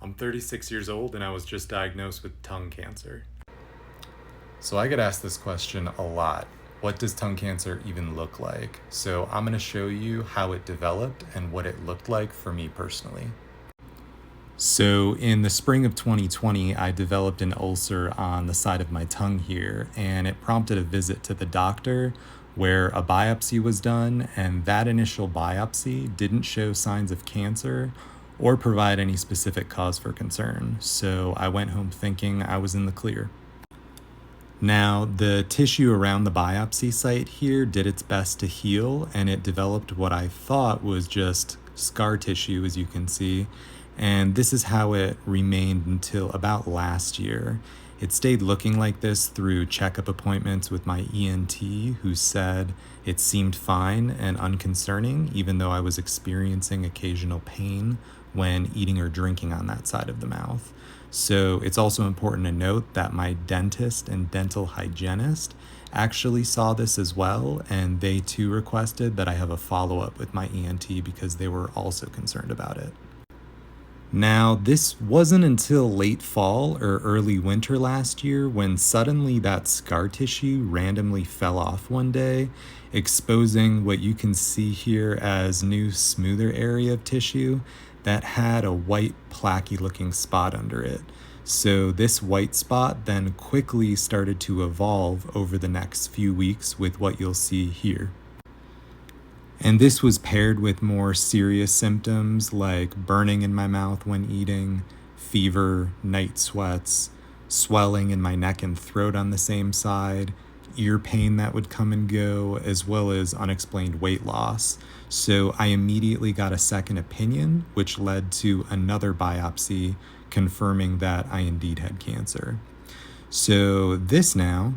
I'm 36 years old and I was just diagnosed with tongue cancer. So I get asked this question a lot. What does tongue cancer even look like? So I'm going to show you how it developed and what it looked like for me personally. So in the spring of 2020, I developed an ulcer on the side of my tongue here, and it prompted a visit to the doctor where a biopsy was done, and that initial biopsy didn't show signs of cancer or provide any specific cause for concern. So I went home thinking I was in the clear. Now, the tissue around the biopsy site here did its best to heal, and it developed what I thought was just scar tissue, as you can see. And this is how it remained until about last year. It stayed looking like this through checkup appointments with my ENT, who said it seemed fine and unconcerning, even though I was experiencing occasional pain when eating or drinking on that side of the mouth. So it's also important to note that my dentist and dental hygienist actually saw this as well, and they too requested that I have a follow-up with my ENT because they were also concerned about it. Now, this wasn't until late fall or early winter last year when suddenly that scar tissue randomly fell off one day, exposing what you can see here as new smoother area of tissue that had a white plaquey looking spot under it. So this white spot then quickly started to evolve over the next few weeks with what you'll see here. And this was paired with more serious symptoms like burning in my mouth when eating, fever, night sweats, swelling in my neck and throat on the same side, ear pain that would come and go, as well as unexplained weight loss. So I immediately got a second opinion, which led to another biopsy confirming that I indeed had cancer. So this now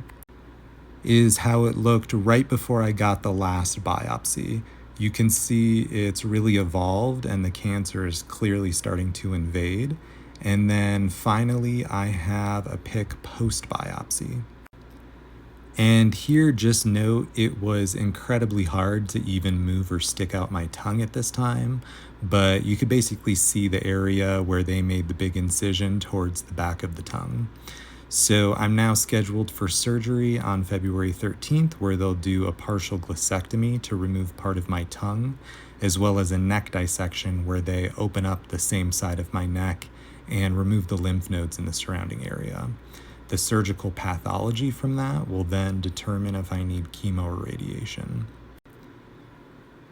is how it looked right before I got the last biopsy. You can see it's really evolved and the cancer is clearly starting to invade. And then finally, I have a pic post-biopsy. And here, just note, it was incredibly hard to even move or stick out my tongue at this time, but you could basically see the area where they made the big incision towards the back of the tongue. So I'm now scheduled for surgery on February 13th, where they'll do a partial glycectomy to remove part of my tongue, as well as a neck dissection where they open up the same side of my neck and remove the lymph nodes in the surrounding area. The surgical pathology from that will then determine if I need chemo or radiation.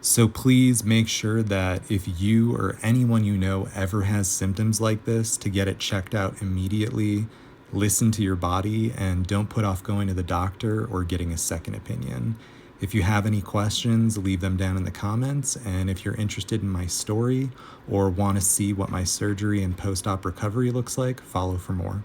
So please make sure that if you or anyone you know ever has symptoms like this, to get it checked out immediately. Listen to your body and don't put off going to the doctor or getting a second opinion. If you have any questions, leave them down in the comments. And if you're interested in my story or want to see what my surgery and post-op recovery looks like, follow for more.